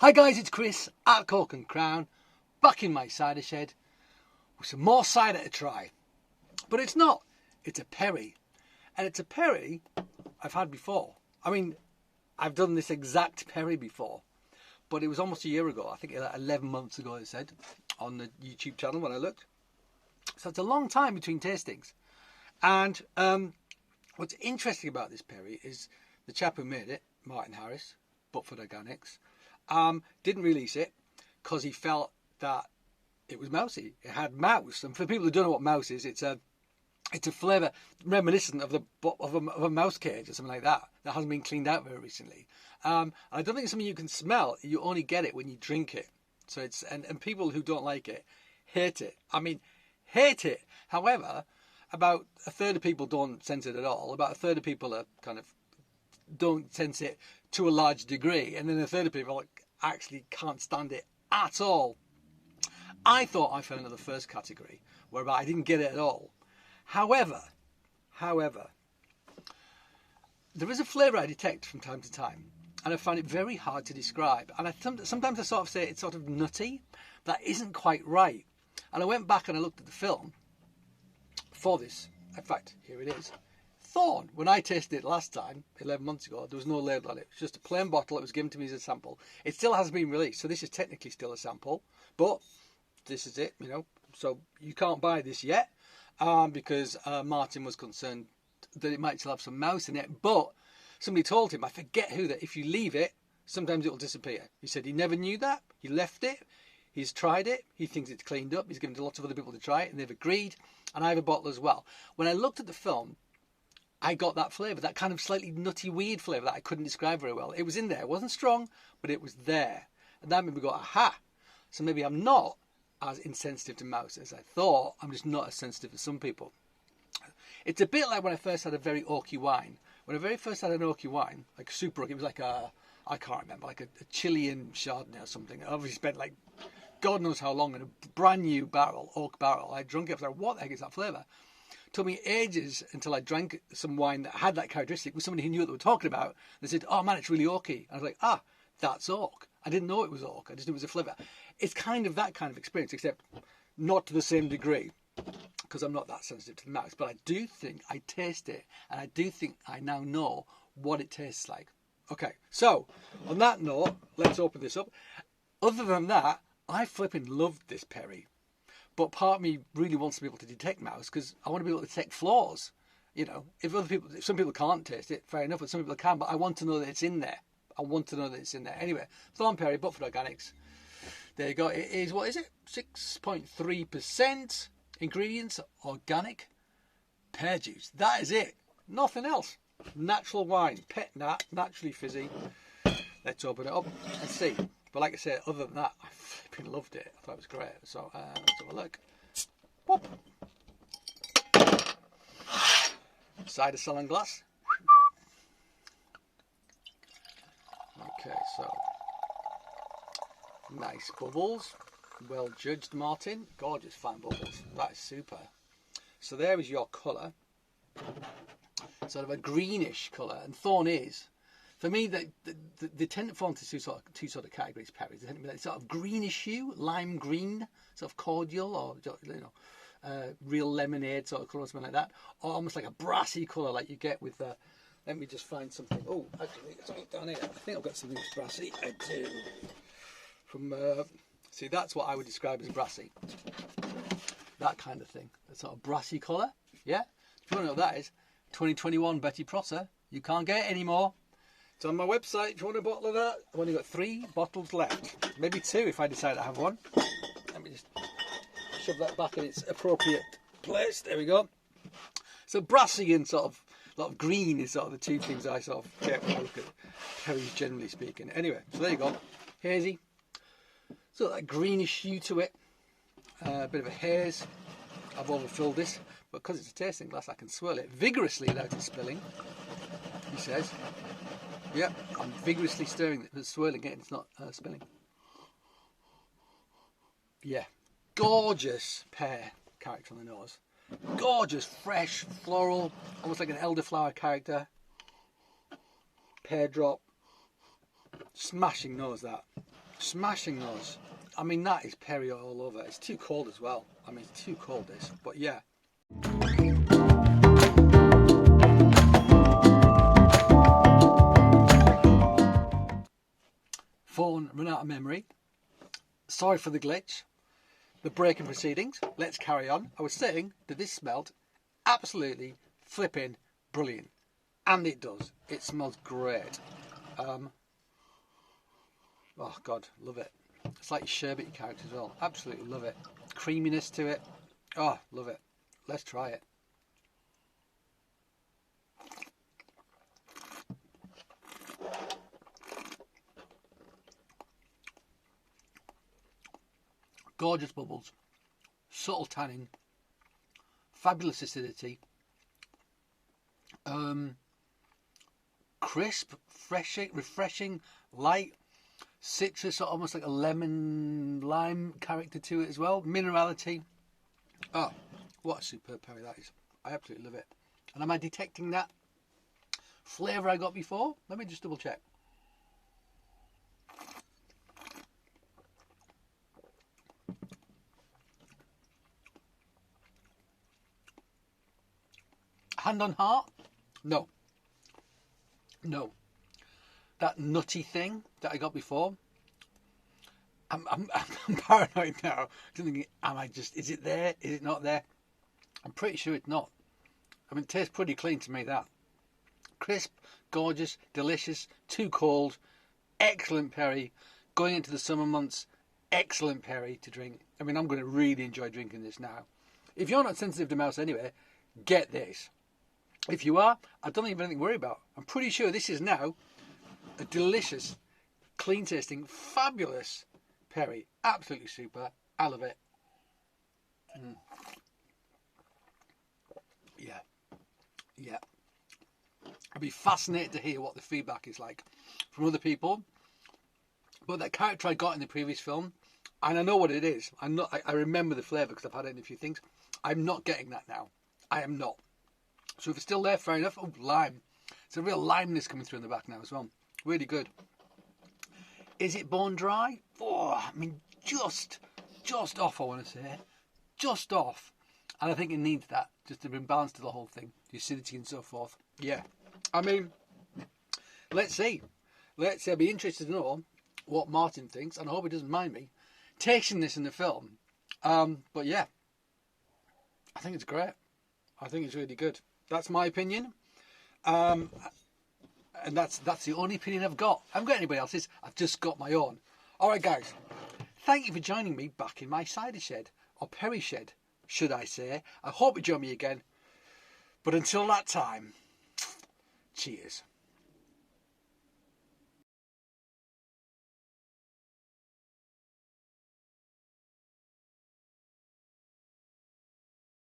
Hi guys, it's Chris at Cork and Crown, back in my cider shed with some more cider to try. But it's not, it's a perry. And it's a perry I've had before. I mean, I've done this exact perry before, but it was almost a year ago. I think 11 months ago, it said, on the YouTube channel when I looked. So it's a long time between tastings. And what's interesting about this perry is the chap who made it, Martin Harris, Butford Organics, didn't release it because he felt that it was mousy. It had mouse, and for people who don't know what mouse is, it's a flavour reminiscent of a mouse cage or something like that hasn't been cleaned out very recently. I don't think it's something you can smell. You only get it when you drink it. So it's and people who don't like it hate it. I mean, hate it. However, about a third of people don't sense it at all. About a third of people are kind of don't sense it to a large degree, and then a third of people actually can't stand it at all. I thought I fell into the first category, whereby I didn't get it at all. However, there is a flavour I detect from time to time, and I find it very hard to describe. And sometimes I sort of say it's sort of nutty. That isn't quite right. And I went back and I looked at the film for this. In fact, here it is. Thorn. When I tasted it last time, 11 months ago, there was no label on it. It was just a plain bottle. It was given to me as a sample. It still hasn't been released, so this is technically still a sample. But this is it, you know. So you can't buy this yet because Martin was concerned that it might still have some mouse in it. But somebody told him, I forget who, that if you leave it, sometimes it will disappear. He said he never knew that. He left it. He's tried it. He thinks it's cleaned up. He's given it to lots of other people to try it, and they've agreed. And I have a bottle as well. When I looked at the film, I got that flavour, that kind of slightly nutty, weird flavour that I couldn't describe very well. It was in there. It wasn't strong, but it was there. And that made me go, aha. So maybe I'm not as insensitive to mouse as I thought. I'm just not as sensitive as some people. It's a bit like when I first had a very oaky wine. When I very first had an oaky wine, like super oaky, it was like I can't remember, like a Chilean Chardonnay or something. I obviously spent like God knows how long in a brand new barrel, oak barrel. I drank it. I was like, what the heck is that flavour? It took me ages until I drank some wine that had that characteristic with somebody who knew what they were talking about. They said, oh man, it's really oaky. I was like, ah, that's oak. I didn't know it was oak. I just knew it was a flavour. It's kind of that kind of experience, except not to the same degree, because I'm not that sensitive to the mouse. But I do think I taste it, and I do think I now know what it tastes like. Okay, so on that note, let's open this up. Other than that, I flipping loved this perry. But part of me really wants to be able to detect mouse because I want to be able to detect flaws. You know, if some people can't taste it, fair enough, but some people can. But I want to know that it's in there. I want to know that it's in there. Anyway, Thorn Perry, Butford Organics. There you go. It is, what is it? 6.3% ingredients, organic pear juice. That is it. Nothing else. Natural wine, pet nat, naturally fizzy. Let's open it up and see. But like I said, other than that, I flipping loved it. I thought it was great. So let's have a look. Whoop. Cider selling glass. Okay, so nice bubbles. Well judged, Martin. Gorgeous fine bubbles. That is super. So there is your colour. Sort of a greenish colour. And Thorn is. For me, they tend to fall into two sort of categories, perries. They tend to be like sort of greenish hue, lime green, sort of cordial, or real lemonade sort of colour, something like that, or almost like a brassy colour, like you get with the. Let me just find something. Oh, actually, it's right down here. I think I've got something that's brassy. I do. From see, that's what I would describe as brassy. That kind of thing, a sort of brassy colour. Yeah. If you want to know what that is, 2021 Betty Prosser. You can't get it anymore. It's on my website. If you want a bottle of that, I've only got 3 bottles left. Maybe 2 if I decide to have one. Let me just shove that back in its appropriate place. There we go. So brassy and sort of a lot of green is sort of the two things I sort of get when I look at perries, generally speaking. Anyway, so there you go. Hazy. So that greenish hue to it. A bit of a haze. I've overfilled this, but because it's a tasting glass, I can swirl it vigorously without it spilling. He says. Yep, I'm vigorously swirling it, it's not spilling. Yeah, gorgeous pear character on the nose. Gorgeous, fresh, floral, almost like an elderflower character. Pear drop. Smashing nose, that. Smashing those. I mean, that is perry all over. It's too cold as well. I mean, it's too cold, this. But yeah. Thorn run out of memory. Sorry for the glitch. The break in proceedings. Let's carry on. I was saying that this smelled absolutely flipping brilliant. And it does. It smells great. Oh God, love it. It's like sherbety character as well. Absolutely love it. Creaminess to it. Oh, love it. Let's try it. Gorgeous bubbles. Subtle tannin. Fabulous acidity. Crisp, refreshing, light. Citrus, almost like a lemon lime character to it as well. Minerality. Oh, what a superb perry that is. I absolutely love it. And am I detecting that flavour I got before? Let me just double check. Hand on heart? No. No. That nutty thing that I got before. I'm paranoid now. I'm thinking, is it there? Is it not there? I'm pretty sure it's not. I mean, it tastes pretty clean to me, that. Crisp, gorgeous, delicious, too cold, excellent perry. Going into the summer months, excellent perry to drink. I mean, I'm going to really enjoy drinking this now. If you're not sensitive to mouse anyway, get this. If you are, I don't think you have anything to worry about. I'm pretty sure this is now a delicious, clean tasting, fabulous perry. Absolutely super. I love it. Yeah. Yeah. I'd be fascinated to hear what the feedback is like from other people. But that character I got in the previous film, and I know what it is. I remember the flavour because I've had it in a few things. I'm not getting that now. I am not. So if it's still there, fair enough. Oh, lime. It's a real limeness coming through in the back now as well. Really good. Is it bone dry? Oh, I mean, just off, I want to say. Just off. And I think it needs that, just to bring balance to the whole thing. The acidity and so forth. Yeah. I mean, let's see. I'll be interested to know what Martin thinks, and I hope he doesn't mind me tasting this in the film. But yeah, I think it's great. I think it's really good. That's my opinion. And that's the only opinion I've got. I haven't got anybody else's. I've just got my own. All right, guys. Thank you for joining me back in my cider shed, or perry shed, should I say. I hope you join me again. But until that time, cheers.